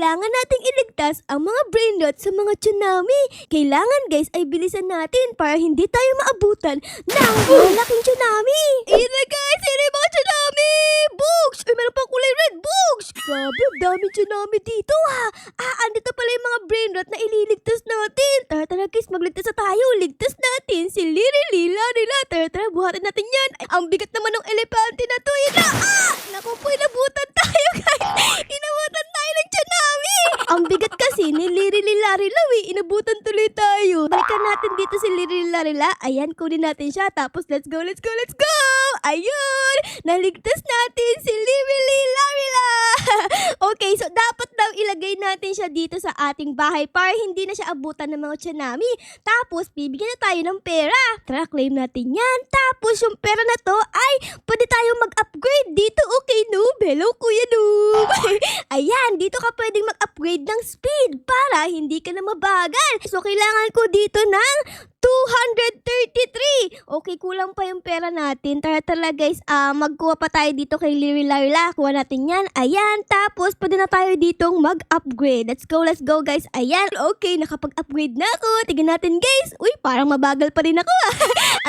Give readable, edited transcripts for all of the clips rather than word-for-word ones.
kailangan nating iligtas ang mga brain rot sa mga tsunami. Kailangan guys ay bilisan natin para hindi tayo maabutan ng malaking tsunami. Ayun na guys, ayun na yung mga tsunami! Books! Ay, meron pang kulay red, books! Grabe, ang daming tsunami dito ha. Andito pala yung mga brain rot na ililigtas natin. Tara guys, magligtas na tayo. Ligtas natin si Lirili, Larila. Tara, buhatin natin yan. Ay, ang bigat naman ng elepante na to. Yun na! Naku po, inabutan tayo guys. Inabutan tayo ng tsunami. Ang bigat kasi ni Lirili, Larila. Inabutan tuloy tayo. Balikan natin dito si Lirili, Larila. Ayan, kunin natin siya. Tapos, let's go! Ayun! Naligtas natin si Lirili, Larila. Okay, so dapat daw ilagay natin siya dito sa ating bahay para hindi na siya abutan ng mga tsunami. Tapos, bibigyan na tayo ng pera. Tara, claim natin yan. Tapos, yung pera na to ay pwede tayo mag-upgrade dito. Okay, Noob? Hello, Kuya Noob. Ayan, dito ka pwedeng mag-upgrade ng speed para hindi ka na mabagal. So, kailangan ko dito ng 233. Okay, kulang pa yung pera natin. Tara guys, magkuha pa tayo dito kay Larila. Kuha natin yan. Ayan, tapos pwede na tayo ditong mag-upgrade. Let's go guys. Ayan, okay, nakapag-upgrade na ako. Tignan natin guys. Uy, parang mabagal pa rin ako.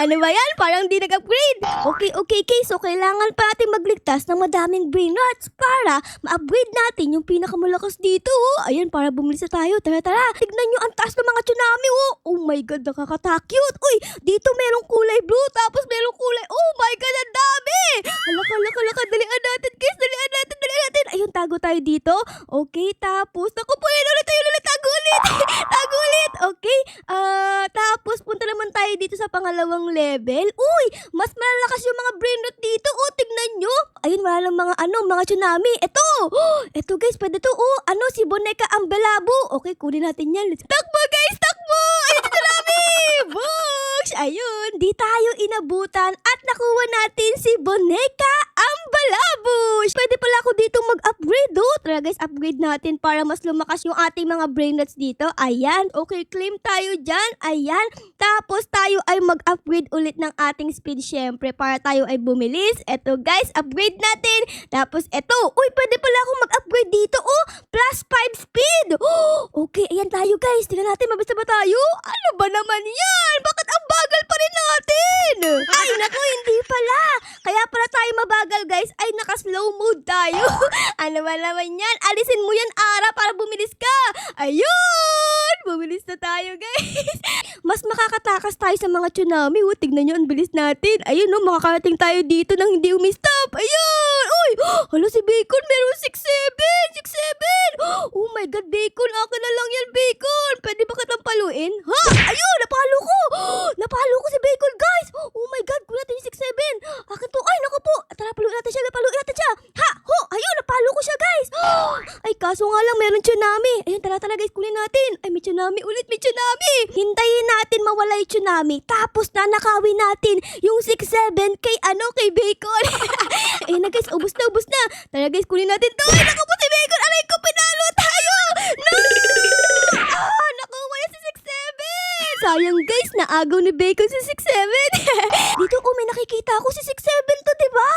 Ano ba yan? Parang di nag-upgrade. Okay, so kailangan pa natin magligtas ng madaming brain rots para ma-upgrade natin yung pinakamalakas dito. Ayan, para bumilis na tayo. Tara. Tignan nyo ang taas ng mga tsunami. Oh my god, nakakatakyut. Uy, dito merong kulay blue, tapos merong kulay, oh my god, ang dami! Halaka, dalian natin guys, dalian natin. Ayun, tago tayo dito. Okay, tapos, naku po, yun ulit, tago ulit. Okay, tapos punta naman tayo dito sa pangalawang level. Uy, mas malalakas yung mga brain rot dito. Oh, tignan nyo. Ayun, wala lang mga tsunami. Ito guys, pwede to. Si Boneka Ambelabo. Okay, kunin natin yan. Takbo guys, takbo! Ayun, tsunami! Books! Ayun, di tayo inabutan at nakuha natin si Boneka Ambalabo. Pwede pala ako dito mag-upgrade. Tara guys, upgrade natin para mas lumakas yung ating mga brain rots dito. Ayan, okay, claim tayo dyan. Ayan, tapos tayo ay mag-upgrade ulit ng ating speed syempre para tayo ay bumilis. Eto guys, upgrade natin. Tapos eto, uy, pwede pala ako mag-upgrade dito. Plus 5 speed. Okay, ayan tayo guys. Tingnan natin, mabisa ba tayo? Ano ba naman yan? Bakit ang bagal pa rin natin? Ay, naku, hindi pala. Kaya pala tayo mabagal guys, ay naka-slow mode tayo. Ano ba naman yan? Alisin mo yan, Ara, para bumilis ka. Ayun! Bumilis na tayo guys. Mas makakatakas tayo sa mga tsunami. Tignan nyo, ang bilis natin. Ayun, makakarating tayo dito nang hindi umistop. Ayun! Uy! Hala, si Bacon, meron 6-7. Oh my god, Bacon, akin na lang yan, Bacon. Pwede ba kitang paluin? Ha? Ayun, napalo ko. Napalo ko si Bacon, guys. Oh my god, kunin natin yung 6-7. Akin to. Ay, naku po. Tara, paluin natin siya. Ha? Ayun, napalo ko siya, guys. Ay, kaso nga lang, meron tsunami. Ayun, tara guys, kunin natin. Ay, may tsunami ulit, may tsunami. Hintayin natin mawala yung tsunami. Tapos nanakawin natin yung 6-7 kay Bacon. Ayun na guys, ubus na. Tara guys, kunin natin to. Ay, naku po si Bacon. Aray ko, pinalo tayo. No! Nakuha niya si 6-7. Sayang guys, naagaw ni Bacon si 6-7. Dito, may nakikita ako si 6-7 to, diba?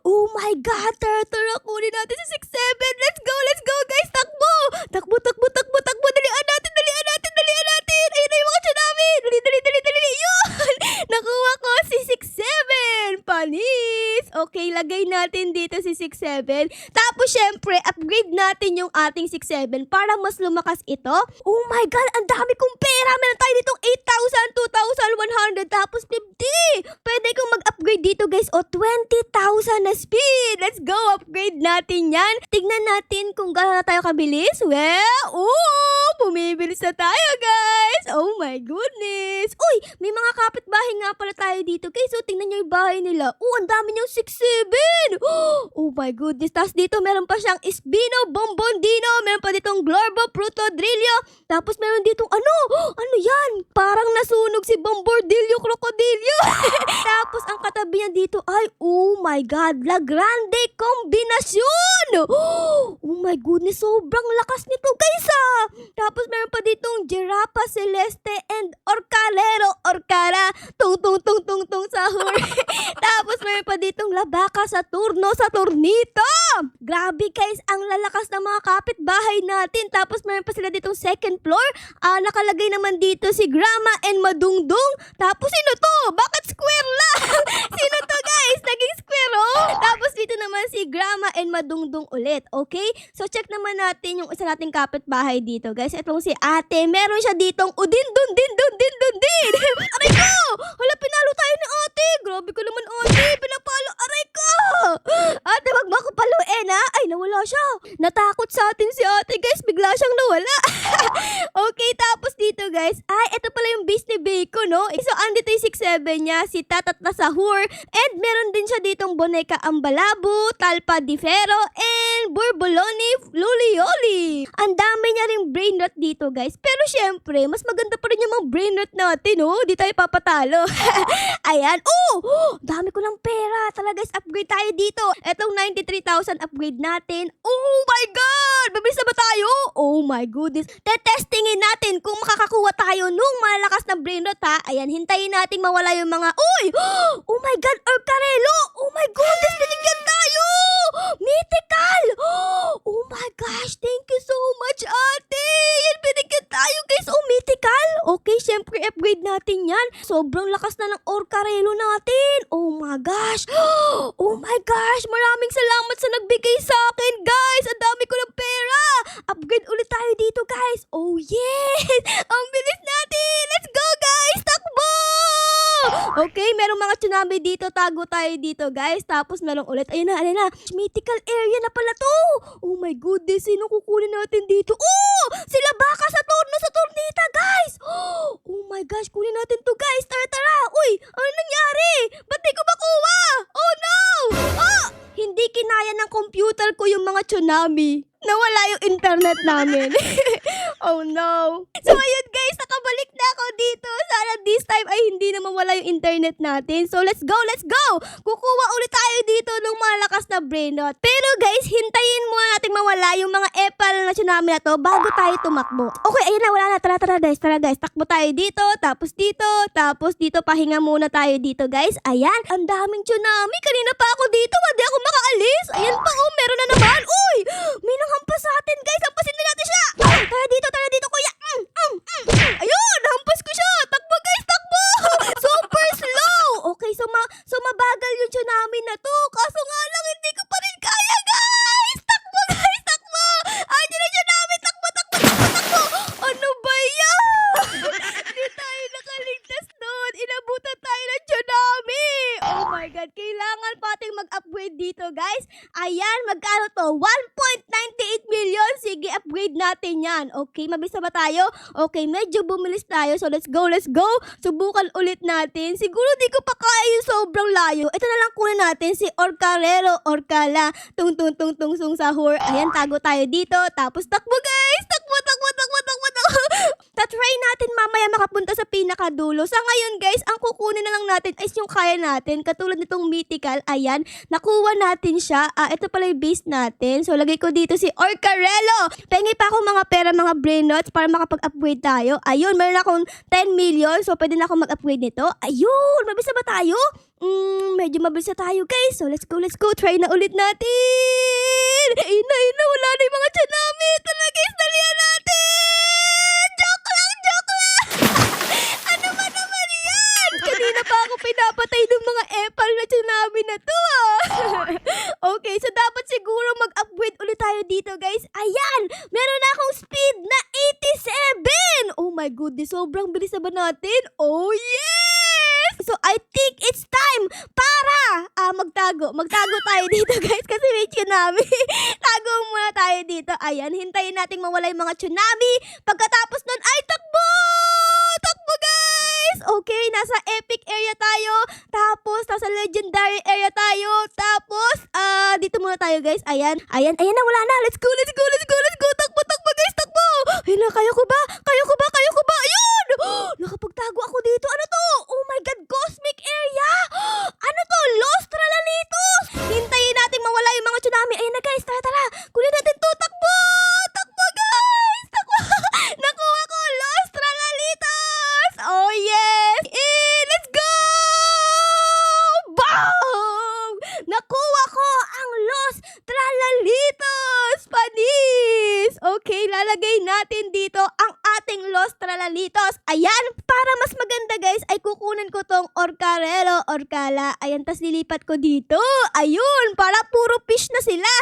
Oh my god, tara, kunin natin si 6-7. Let's go guys, takbo. Dalian natin. Ayun na yung mga tsunami. Dali. Yun! Nakuha ko si 6-7. Panis. Okay, lagay natin dito si 6-7. Tapos, syempre, upgrade natin yung ating 6-7 para mas lumakas ito. Oh my god, ang dami kong pera. Meron tayo ditong 8,000, 2,100, tapos 50. Pwede kong mag-upgrade dito, guys. 20,000 na speed. Let's go, upgrade natin yan. Tignan natin kung gaano na tayo kabilis. Well, bumibilis na tayo, guys. Oh my goodness. Uy, may mga kapitbahay nga pala tayo dito, guys. So, tingnan nyo yung bahay nila. Ang dami niyang 6-7. Oh my goodness. Tapos dito, meron pa siyang Espino, Bombondino. Meron pa ditong Glorbo, Prutodrillo. Tapos meron ditong ano yan? Parang nasunog si Bombordillo, Crocodillo. Tapos ang katabi niya dito ay, oh my god, La Grande Combinasyon. Oh my goodness, sobrang lakas nito, guys. Tapos meron pa ditong Giraffa Celeste and Orcalero Orcara. Tung sahur. Tapos meron pa ditong Labaka Saturnito. Grabe guys, ang lalakas ng mga kapitbahay natin. Tapos meron pa sila ditong second floor. Nakalagay naman dito si Grandma and Madungdung. Tapos sino to? Bakit square lang? Sino to guys? Naging square oh? Tapos dito naman si Grandma and Madungdung ulit. Okay? So check naman natin yung isa nating kapitbahay dito guys. Itong si ate. Meron siya ditong udin dun din. Aray ko! Hala, pinalo tayo ni ate. Grabe ko naman ate. Pinapalo. Aray ko! Ate, wag mo ako paluin ha. Ay, nawala siya. Natakot sa atin si ate guys. Bigla siyang nawala. Okay, tapos dito guys. Ay, ito pala yung base ni Bacon no. So, andito yung 6'7 niya. Si Tatat na Sahur. And meron din siya ditong Boneka Ambalabu, Talpa Di Ferro, and Burboloni Lulioli. Ang dami niya ring brain rot dito guys. Pero syempre, mas maganda pa rin yung mga brain rot natin no. Di tayo papatalo. Ayan. Dami ko ng pera. Talaga guys, upgrade tayo dito. Etong 93,000 upgrade natin. Oh my God! Mabilis na ba tayo? Oh my goodness. Tetestingin natin kung makakakuha tayo nung malakas na brain rot ha. Ayan, hintayin natin mawala yung mga... Uy! Oh my God! Orcarelo! Oh my goodness! Binigyan tayo! Mythical! Oh my gosh! Thank you so much, ate! Yan, binigyan tayo guys! Oh, mythical! Okay, syempre upgrade natin yan. Sobrang lakas na ng Orcarelo natin. Oh my gosh! Oh my gosh! Maraming salamat sa nagbigay sa akin, guys! Ang dami ko ng pera! Upgrade ulit tayo dito, guys! Oh yes! Ang bilis natin! Let's go, guys! Takbo! Okay, merong mga tsunami dito. Tago tayo dito, guys. Tapos merong ulit. Ayun na. Mythical area na pala to. Oh my goodness. Sino kukunin natin dito? Oh! Sila baka sa Saturnita, guys! Oh my gosh. Kunin natin to, guys. Tara. Uy! Ano nangyari? Ba't di ko makuha? Oh no! Hindi kinaya ng computer ko yung mga tsunami. Nawala yung internet namin. Oh no. So ayun guys, nakabalik na ako dito. Sana this time ay hindi na mawala yung internet natin. So let's go. Kukuha ulit tayo dito ng malakas na brain rot. Pero guys, hintayin muna natin mawala yung mga epal na tsunami na to bago tayo tumakbo. Okay, ayun na, wala na. Tara guys. Takbo tayo dito, tapos dito. Pahinga muna tayo dito guys. Ayan, ang daming tsunami. Kanina pa ako dito, hindi ako makaalis. Ayan pa, meron na naman. Uy! May nanghampas sa atin guys. Hampasin na natin siya. Tara dito kuya. Ayun, hampas ko siya. Takbo guys, takbo. Super slow. Okay, so mabagal yung tsunami na to. Kaso nga lang, hindi ko pa rin kaya guys. Takbo guys, takbo. Ayun yung tsunami. Takbo. Ano ba yan? Hindi tayo nakaligtas doon. Inabutan tayo ng tsunami. Oh my God, kailangan pating mag-upgrade dito guys. Ayan, magkano to? 1.98 million. Sige, upgrade natin yan. Okay, mabilis na ba tayo? Okay, medyo bumilis tayo. So, let's go. Subukan ulit natin. Siguro di ko pa kaya yung sobrang layo. Ito na lang kunin natin si Orcarelo, Orcala, tung sung sahur. Ayan, tago tayo dito. Tapos takbo guys. Takbo. Tatry natin mamaya makapunta sa pinakadulo. Sa ngayon guys, ang kukunin na lang natin is yung kaya natin. Katulad nitong mythical. Ayan, nakuha natin siya. Ito pala yung base natin. So, lagay ko dito si Orcarelo. Pengi pa ako mga pera, mga brain rots para makapag-upgrade tayo. Ayun, meron akong 10 million. So, pwede na ako mag-upgrade nito. Ayun, mabilis na ba tayo? Medyo mabilis na tayo guys. So, let's go. Try na ulit natin. Ayun na. Wala na yung mga tsunami. Ito na guys, dalihan natin. Joke lang. Ano ba naman yan? Kanina pa ako pinapatay ng mga epal na tsunami na to Okay, so dapat siguro mag-upgrade ulit tayo dito guys. Ayan, meron na akong speed na 87. Oh my goodness, sobrang bilis na ba natin? Oh yes! So I think it's time para magtago tayo dito guys kasi may tsunami. Tago muna tayo dito. Ayan, hintayin nating mawala yung mga tsunami. Pagkatapos nun ay takbo guys. Okay, nasa epic area tayo. Tapos nasa legendary area tayo. Tapos dito muna tayo guys. Ayan na, wala na. Let's go. Takbo guys, takbo. Ayun na, kaya ko ba? Ayun! Nakapagtago ako dito. Ano to? Oh my God, cosmic area. Ano to? Lost Tralalitos. Hintayin natin mawala yung mga tsunami. Ayun na guys, tara. Kunin natin to. Takbo guys. Takbo. Nakuha ko, Lost Tralalitos. Oh yes. Let's go. Boom! ilagay natin dito ang ating Los Tralalitos. Ayan, para mas maganda guys, ay kukunin ko tong Orcarelo, Orcala. Ayan, tas lilipat ko dito. Ayun, para puro fish na sila.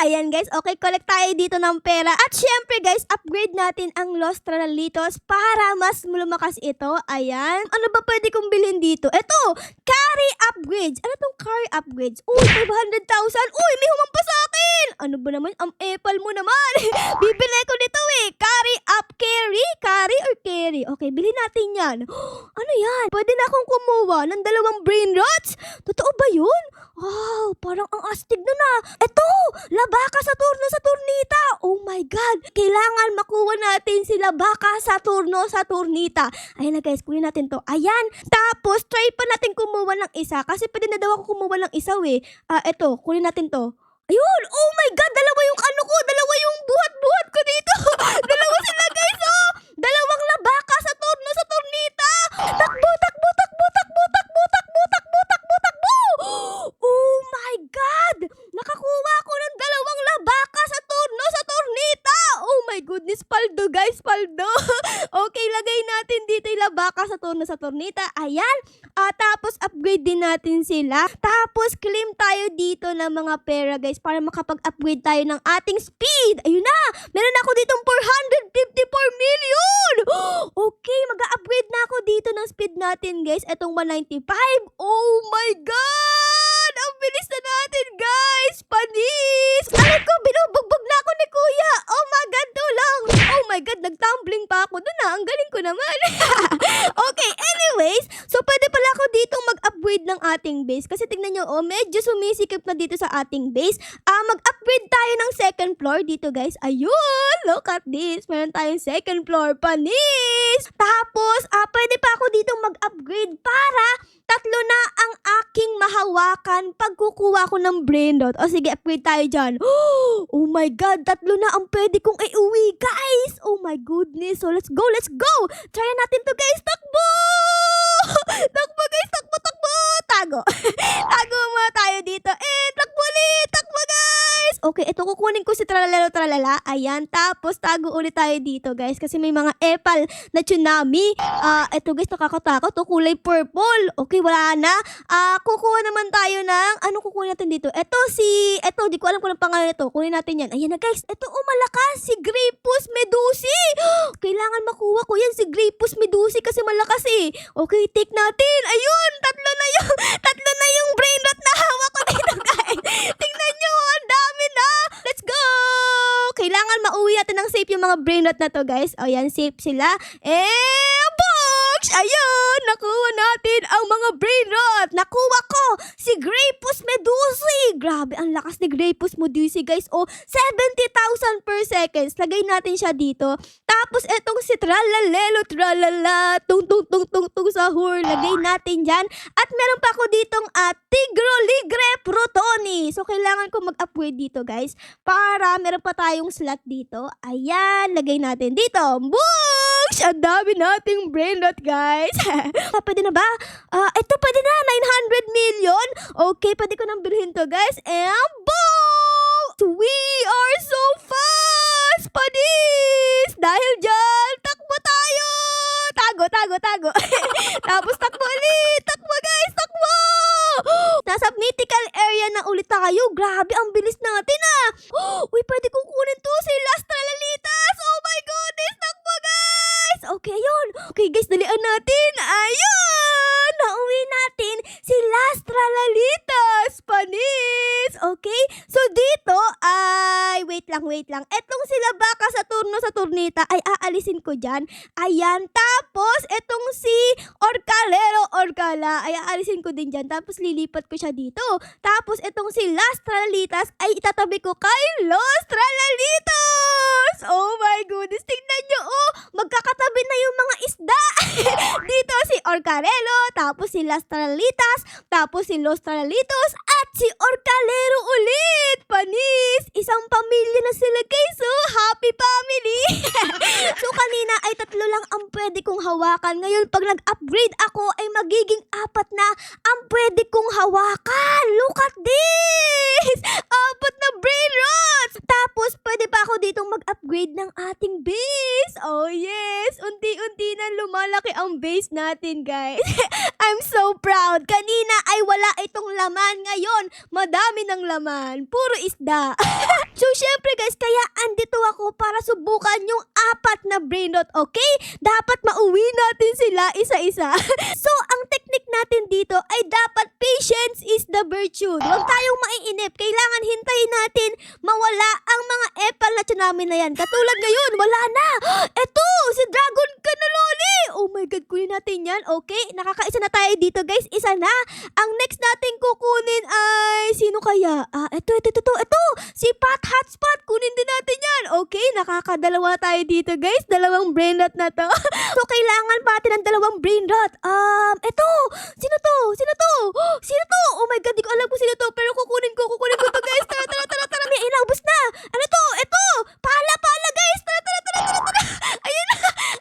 Ayan guys, okay, collect tayo dito ng pera. At syempre guys, upgrade natin ang Los Tralalitos para mas lumakas ito. Ayan, ano ba pwede kong bilhin dito? Ito, carry upgrades. Ano tong carry upgrades? Uy, 500,000. Uy, may humampa sa akin. Ano ba naman? Ang epal mo naman. Bibili ko nito eh. Carry up carry? Carry or carry? Okay, bilhin natin yan. Ano yan? Pwede na akong kumuha ng 2 brain rots? Totoo ba yun? Wow, parang ang astig na na. Eto, Labaka Saturno Saturnita. Oh my God. Kailangan makuha natin si Labaka Saturno Saturnita. Ayan na guys, kunin natin to. Ayan. Tapos, try pa natin kumuha ng isa. Kasi pwede na daw ako kumuha ng isa eh. Eto, kunin natin to. Ayun! Oh my God! Dalawa yung ano ko! Dalawa yung buhat-buhat ko dito! Dalawa sila guys oh! 2 Labaka Saturno Saturnita! Takbo! Takbo! Takbo! Takbo! Takbo! Takbo! Takbo! Takbo! Takbo! Oh my God! Nakakuha ko ng 2 Labaka Saturno Saturnita! Oh my goodness! Paldo guys! Paldo! Okay, lagay natin dito yung Labaka Saturno Saturnita. Ayan! Tapos upgrade din natin sila. Tapos claim tayo dito ng mga pera guys para makapag-upgrade tayo ng ating speed. Ayun na! Meron ako ditong 454 million! Okay, mag-upgrade na ako dito ng speed natin guys. Etong 195. Oh my God! Ang bilis na natin guys! Panis! Alam ko, binubugbog na ako ni Kuya! Oh my God, tulong! Oh my God, nag-tumbling pa ako doon na. Ang galing ko naman. Okay, anyways, so pwede pala ako ditong mag-upgrade ng ating base. Kasi tignan nyo, medyo sumisikip na dito sa ating base. Mag-upgrade tayo ng second floor dito guys. Ayun! Look at this. Meron tayong second floor. Panis! Tapos, pwede pa ako ditong mag-upgrade para 3 na ang aking mahawakan pag kukuha ko ng brain dot. O sige, upgrade tayo dyan. Oh my God, 3 na ang pwede kong iuwi, guys. Oh my goodness. So let's go, let's go. Try natin to guys. Takbo! Takbo guys, takbo, takbo. Tago. Tago muna tayo dito. Takbo ulit. Takbo guys. Okay, ito kukunin ko si Tralalero Tralala. Ayan, tapos tago ulit tayo dito guys. Kasi may mga epal na tsunami. Ito guys, nakakatakot. Kulay purple. Okay, wala na. Kukuha naman tayo ng, ano kukunin natin dito? Ito, di ko alam kung anong pangalan ito. Kunin natin yan. Ayan na guys. Ito, malakas. Si Grapus Medusi. Kailangan makuha ko yan si Grapus Medusi kasi malakas eh. Okay, take natin. Ayun, 3 na yung brain rot na hawak ko dito guys. Tingnan nyo, ang dami na. Let's go. Kailangan mauwi natin ng safe yung mga brain rot na to guys. O yan, safe sila. Ayun, nakuha natin ang mga brain rot. Nakuha ko si Grapus Medusi. Grabe, ang lakas ni Grapus Medusi guys. 70,000 per seconds. Lagay natin siya dito. Tapos etong si Tralalelo Tralala. Tung sahur. Lagay natin dyan. At meron pa ako ditong Tigroligre Protoni. So kailangan ko mag-upgrade dito guys. Para meron pa tayong slot dito. Ayan, lagay natin dito. Boom! Ang dami nating brain rot guys. Pwede na ba? Ito pwede na. 900 million. Okay, pwede ko nang bilhin to guys. And boom! We are so fast! Panis! Dahil dyan, takbo tayo! Tago. Tapos takbo ulit. Takbo guys, takbo! Nasa mythical area na ulit tayo. Grabe, ang bilis natin Uy, pwede kong kunin to si Las Tralalitas. Oh my goodness, takbo guys! Okay, yun. Okay guys, dalian natin. Ayun! Nauwi natin si Las Tralalitas. Panis! Okay? So dito, wait lang. Etong si Labaka Saturno Saturnita ay aalisin ko dyan. Ayan. Tapos, etong si Orcala ay aalisin ko din dyan. Tapos, lilipat ko siya dito. Tapos, etong si Las Tralalitas ay itatabi ko kay Los Tralalitos! Oh my goodness. Tingnan nyo, magkakatabi na yung mga isda. Dito si Orcarelo, tapos si Las Tralalitas, tapos si Los Tralalitos, at si Orcalero ulit. Panis! Isang pamilya na sila guys. So, happy family! So, kanina ay 3 lang ang pwede kong hawakan. Ngayon, pag nag-upgrade ako, ay magiging 4 na ang pwede kong hawakan. Look at this! 4 na brain rots! Tapos, pwede pa ako ditong mag-upgrade ng ating base. Oh yes, unti-unti na lumalaki ang base natin, guys. I'm so proud. Kanina ay wala itong laman, ngayon madami ng laman. Puro isda. So syempre guys, kaya andito ako para subukan yung 4 na brain rot, okay? Dapat mauwi natin sila isa-isa. So ang technique natin dito ay dapat patience is the virtue. Huwag tayong maiinip. Kailangan hintayin natin mawala ang mga epal na tsunami na yan. Katulad ngayon, wala na. Eto, si Dragon Cannelloni. Oh my God, kunin natin yan. Okay, nakakaisa na tayo dito guys. Isa na. Ang next natin kukunin ay sino kaya? Ito. Si Pat Hotspot. Kunin din natin yan. Okay, nakakadalawa tayo dito guys. Dalawang brain rot na to. So kailangan pa natin ng dalawang brain rot. Ito. Sino to? Sino to? Oh my God, di ko alam kung sino to. Pero kukunin ko to guys. Tara. May inaubos na. Ano to? Ito. Pala guys. Tara.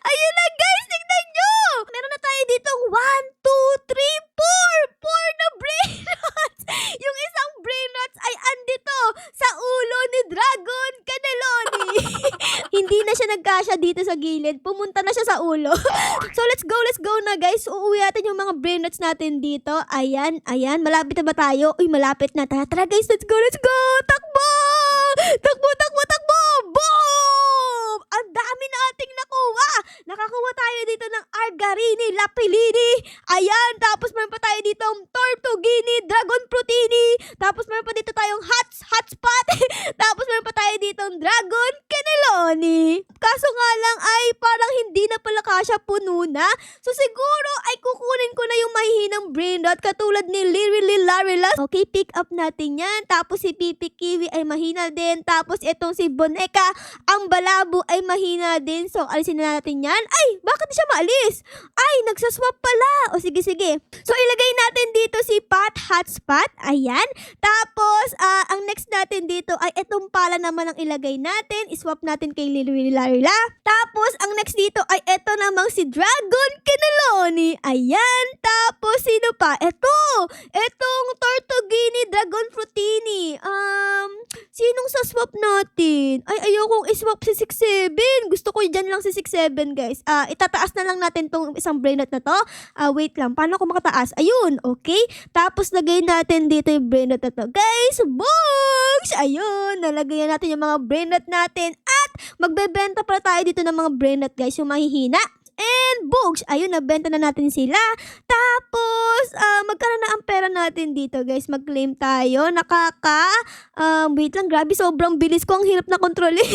Ayun na guys. Tignan nyo. Meron na tayo ditong 1, 2, 3, 4. 4 na brain rots. Yung isang brain rots ay andito sa ulo ni Dragon Cannelloni. Hindi na siya nagkasya dito sa gilid. Pumunta na siya sa ulo. So let's go na guys. Uuwi natin yung mga brain rots natin dito. Ayan. Malapit na ba tayo? Uy, malapit na. Tara guys, let's go. Takbo! Boom! Ang dami nating nakuha. Nakakuha tayo dito ng Argarini, Lapilini. Ayan, tapos meron pa tayo dito Tortugini, Dragon Prutini. Tapos meron pa dito tayong Hotspot. Tapos meron pa tayo dito Dragon Cannelloni. Kaso nga lang ay parang hindi na pala kasya, puno na. So siguro ay kukunin ko na yung mahihinang brain rot katulad ni Larilas. Okay, pick up natin yan. Tapos si Pipi Kiwi ay mahina din. Tapos itong si Boneka, ang Balabo ay mahina din. So alisin na natin yan. Ay, bakit siya maalis? Ay, nagsaswap pala. O sige. So ilagay natin dito si Pat Hotspot. Ayan. Tapos ang next natin dito ay itong pala naman ang ilagay natin. Iswap natin kay Larila. Tapos ang next dito ay ito namang si Dragon Cannelloni. Ayan. Tapos sino pa? Itong Tortugini, Dragon Frutini. Sinong saswap natin? Ay, ayokong iswap si 6-7. Gusto ko dyan lang si 6-7 guys. Itataas na lang natin tong isang brain rot na to. Wait lang. Paano ako makataas? Ayun. Okay. Tapos lagay natin dito yung brain rot na to. Guys, books! Ayun. Nalagay natin yung mga brain rot natin. At magbebenta pala tayo dito ng mga brain rot guys. Yung mahihina. And books, ayun, nabenta na natin sila. Tapos, magkano na ang pera natin dito, guys? Mag-claim tayo. Wait lang, grabe, sobrang bilis ko. Ang hirap na kontrolin.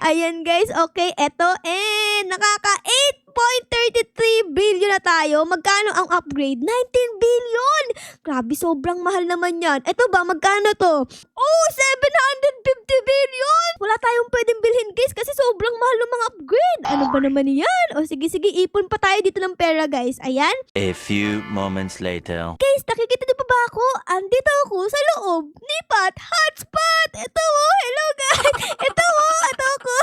Ayan, guys, okay, eto. And, nakaka 8.33 billion na tayo. Magkano ang upgrade? 19 billion! Grabe, sobrang mahal naman yan. Eto ba, magkano to? Oh, 750 billion! Wala tayong pwedeng bilhin, guys, kasi sobrang mahal ng mga upgrade. Ano ba naman yan? O, sige, ipon pa tayo dito ng pera, guys. Ayan. A few moments later. Guys, nakikita niyo pa ba ako? Andito ako sa loob ni Pat Hotspot. Ito hello guys. Ito ako.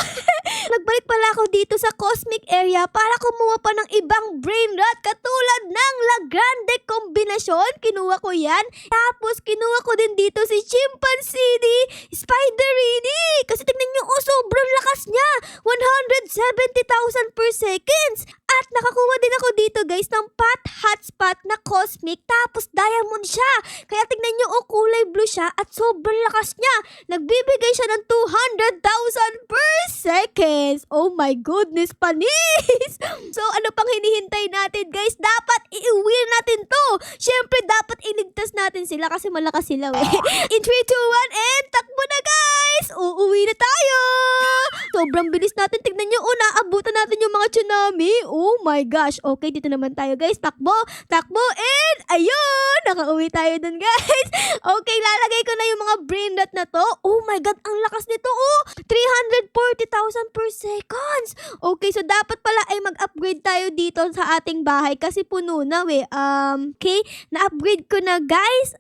Nagbalik pala ako dito sa cosmic area para kumuha pa ng ibang brain rot katulad ng La Grande kombinasyon. Kinuha ko yan. Tapos kinuha ko din dito si Chimpanzini, Spiderini. Kasi tingnan niyo, sobrang lakas niya. 170,000 per seconds. At nakakuha din ako dito guys ng Pat Hotspot na cosmic tapos diamond siya. Kaya tingnan nyo, kulay blue siya at sobrang lakas niya. Nagbibigay siya ng 200,000 per seconds. Oh my goodness, panis! So ano pang hinihintay natin guys? Dapat i-uwi natin to. Syempre dapat iligtas natin sila kasi malakas sila In 3, 2, 1 and takbo na guys! Uuwi na tayo! Sobrang bilis natin. Tignan nyo, naabutan natin yung mga tsunami. Oh my gosh. Okay, dito naman tayo guys. Takbo, and ayun! Nakauwi tayo dun guys. Okay, lalagay ko na yung mga brain rot na to. Oh my God, ang lakas nito 340,000 per seconds. Okay, so dapat pala ay mag-upgrade tayo dito sa ating bahay kasi puno na Okay, na-upgrade ko na guys.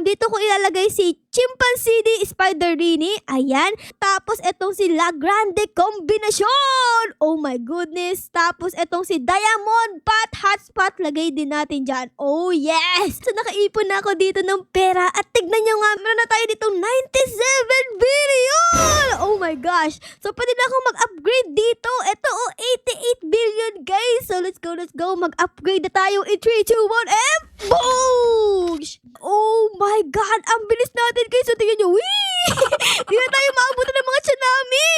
Dito ko ilalagay si Chimpanzee Spiderini. Ayan. Tapos itong si La Grande Combination. Oh my goodness. Tapos itong si Diamond Pot Hotspot. Lagay din natin dyan. Oh yes. So nakaipon na ako dito ng pera. At tignan nyo nga, meron na tayo ditong 97 billion. Oh my gosh. So pwede na akong mag-upgrade dito. Ito 88 billion guys. So let's go. Mag-upgrade na tayo in 3, 2, 1 and boosh! Oh my God! Ang bilis natin guys! So tingnan nyo, wee! Di na tayo maabutan ng mga tsunami!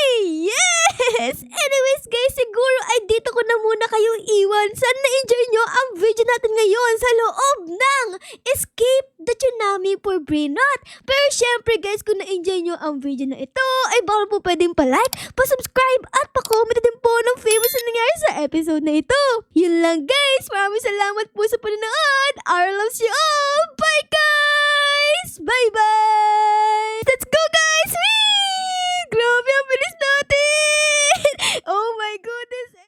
Yes! Anyways guys, siguro ay dito ko na muna kayo iwan. Sana na-enjoy nyo ang video natin ngayon sa loob ng Escape the Tsunami for Brainrot. Pero syempre guys, kung na-enjoy nyo ang video na ito, ay bawal po pwedeng pa-like, pa-subscribe at pa-comment din po ng favorites na nangyari sa episode na ito. Yun lang guys! Maraming salamat po sa panonood! Our loves you all! Bye guys! Bye-bye!